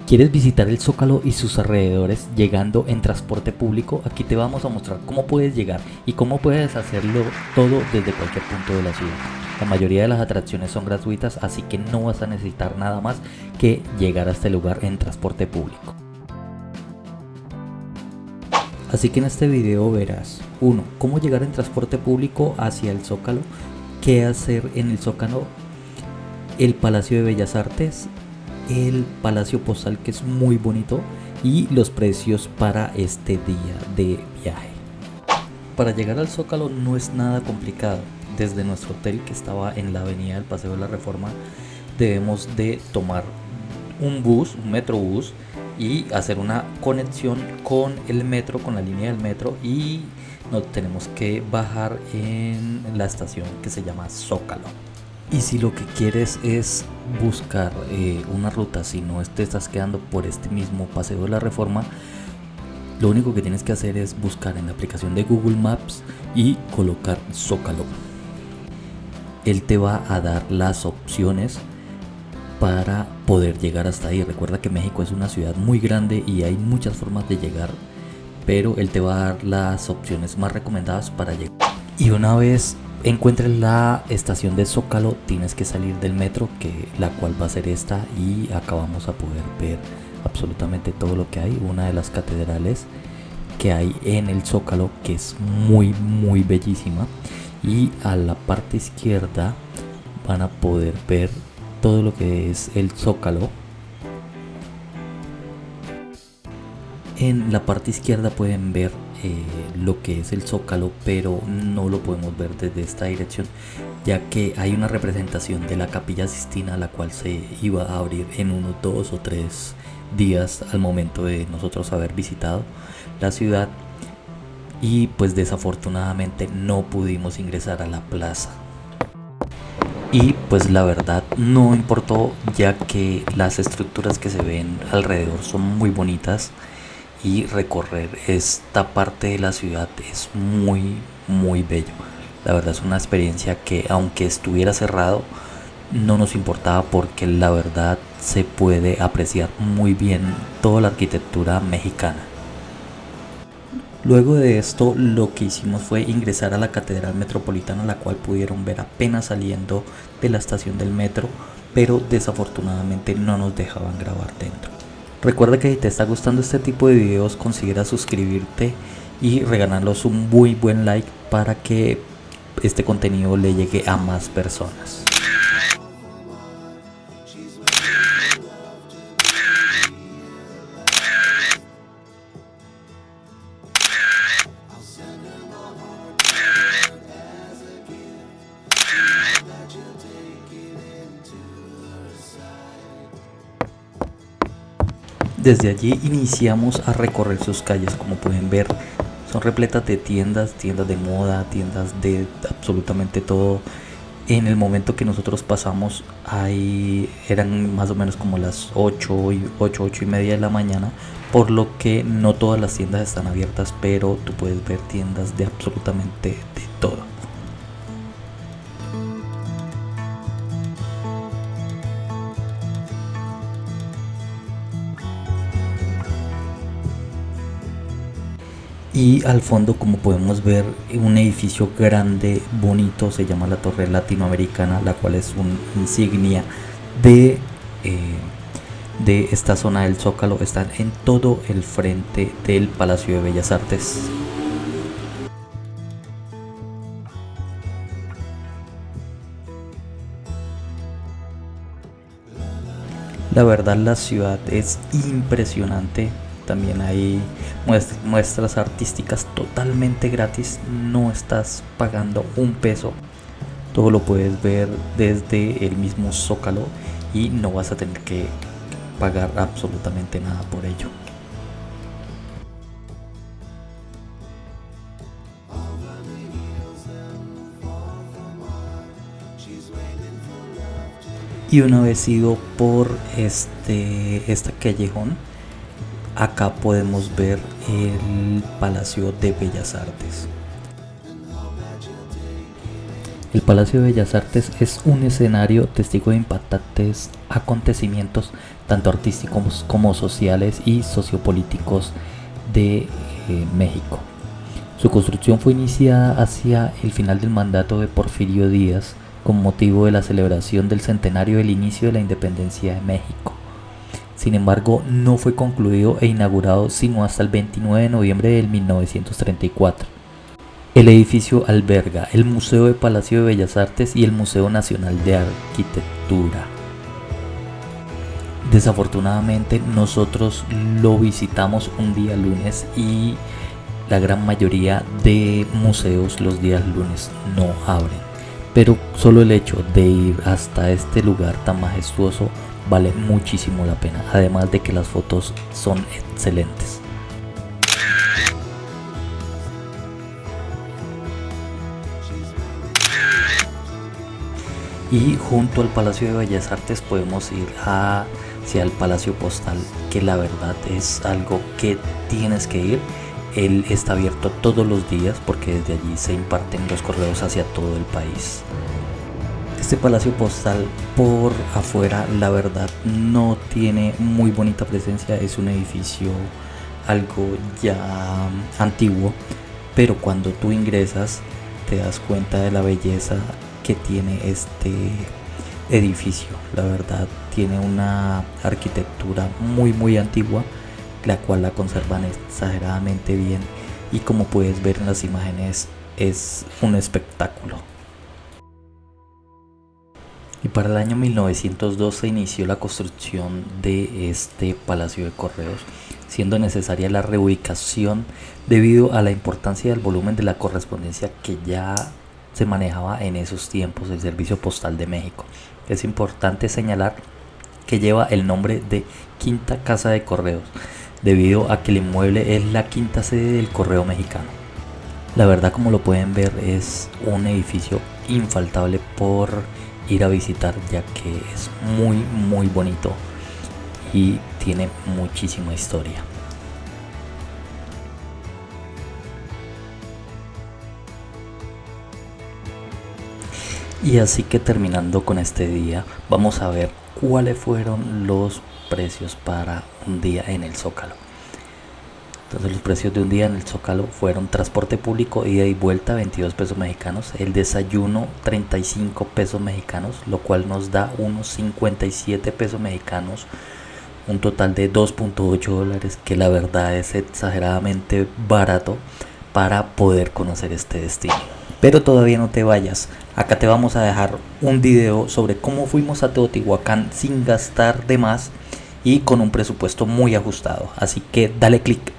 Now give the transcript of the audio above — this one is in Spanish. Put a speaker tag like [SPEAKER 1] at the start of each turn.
[SPEAKER 1] ¿Quieres visitar el Zócalo y sus alrededores llegando en transporte público? Aquí te vamos a mostrar cómo puedes llegar y cómo puedes hacerlo todo desde cualquier punto de la ciudad. La mayoría de las atracciones son gratuitas, así que no vas a necesitar nada más que llegar a este lugar en transporte público. Así que en este video verás 1. Cómo llegar en transporte público hacia el Zócalo, qué hacer en el Zócalo, el Palacio de Bellas Artes, el Palacio Postal, que es muy bonito, y los precios para este día de viaje. Para llegar al Zócalo no es nada complicado. Desde nuestro hotel, que estaba en la avenida del Paseo de la Reforma, debemos de tomar un metrobús, y hacer una conexión con el metro, con la línea del metro, y nos tenemos que bajar en la estación que se llama Zócalo. Y si lo que quieres es buscar una ruta, si no te estás quedando por este mismo Paseo de la Reforma, lo único que tienes que hacer es buscar en la aplicación de Google Maps y colocar Zócalo. Él te va a dar las opciones para poder llegar hasta ahí. Recuerda que México es una ciudad muy grande y hay muchas formas de llegar, pero él te va a dar las opciones más recomendadas para llegar. Y una vez encuentres la estación de Zócalo, tienes que salir del metro, la cual va a ser esta, y acá vamos a poder ver absolutamente todo lo que hay. Una de las catedrales que hay en el Zócalo, que es muy bellísima, y a la parte izquierda van a poder ver todo lo que es el Zócalo. En la parte izquierda pueden ver lo que es el Zócalo, pero no lo podemos ver desde esta dirección, ya que hay una representación de la Capilla Sixtina, la cual se iba a abrir en unos 2 o 3 días al momento de nosotros haber visitado la ciudad, y pues desafortunadamente no pudimos ingresar a la plaza. Y pues la verdad no importó, ya que las estructuras que se ven alrededor son muy bonitas, y recorrer esta parte de la ciudad es muy bello. La verdad es una experiencia que, aunque estuviera cerrado, no nos importaba, porque la verdad se puede apreciar muy bien toda la arquitectura mexicana. Luego de esto, lo que hicimos fue ingresar a la Catedral Metropolitana, la cual pudieron ver apenas saliendo de la estación del metro, pero desafortunadamente no nos dejaban grabar dentro. Recuerda que si te está gustando este tipo de videos, considera suscribirte y regalarnos un muy buen like para que este contenido le llegue a más personas. Desde allí iniciamos a recorrer sus calles. Como pueden ver, son repletas de tiendas de moda, tiendas de absolutamente todo. En el momento que nosotros pasamos, ahí eran más o menos como las 8 y media de la mañana, por lo que no todas las tiendas están abiertas, pero tú puedes ver tiendas de absolutamente de todo. Y al fondo, como podemos ver, un edificio grande, bonito, se llama la Torre Latinoamericana, la cual es una insignia de esta zona del Zócalo. Están en todo el frente del Palacio de Bellas Artes. La verdad, la ciudad es impresionante. También hay muestras artísticas totalmente gratis, no estás pagando un peso. Todo lo puedes ver desde el mismo Zócalo y no vas a tener que pagar absolutamente nada por ello. Y una vez ido por este callejón, acá podemos ver el Palacio de Bellas Artes. El Palacio de Bellas Artes es un escenario testigo de impactantes acontecimientos, tanto artísticos como sociales y sociopolíticos de México. Su construcción fue iniciada hacia el final del mandato de Porfirio Díaz con motivo de la celebración del centenario del inicio de la independencia de México. Sin embargo, no fue concluido e inaugurado sino hasta el 29 de noviembre de 1934. El edificio alberga el Museo de Palacio de Bellas Artes y el Museo Nacional de Arquitectura. Desafortunadamente nosotros lo visitamos un día lunes y la gran mayoría de museos los días lunes no abren. Pero solo el hecho de ir hasta este lugar tan majestuoso vale muchísimo la pena, además de que las fotos son excelentes. Y junto al Palacio de Bellas Artes podemos ir hacia el Palacio Postal, que la verdad es algo que tienes que ir. Él está abierto todos los días porque desde allí se imparten los correos hacia todo el país. Este Palacio Postal por afuera la verdad no tiene muy bonita presencia, es un edificio algo ya antiguo, pero cuando tú ingresas te das cuenta de la belleza que tiene este edificio. La verdad tiene una arquitectura muy antigua, la cual la conservan exageradamente bien, y como puedes ver en las imágenes es un espectáculo. Y para el año 1902 se inició la construcción de este Palacio de Correos, siendo necesaria la reubicación debido a la importancia del volumen de la correspondencia que ya se manejaba en esos tiempos el Servicio Postal de México. Es importante señalar que lleva el nombre de Quinta Casa de Correos, debido a que el inmueble es la quinta sede del Correo Mexicano. La verdad, como lo pueden ver, es un edificio infaltable por ir a visitar, ya que es muy bonito y tiene muchísima historia. Y así que terminando con este día, vamos a ver cuáles fueron los precios para un día en el Zócalo. Entonces los precios de un día en el Zócalo fueron: transporte público ida y vuelta 22 pesos mexicanos, el desayuno 35 pesos mexicanos, lo cual nos da unos 57 pesos mexicanos, un total de 2.8 dólares, que la verdad es exageradamente barato para poder conocer este destino. Pero todavía no te vayas, acá te vamos a dejar un video sobre cómo fuimos a Teotihuacán sin gastar de más y con un presupuesto muy ajustado, así que dale click.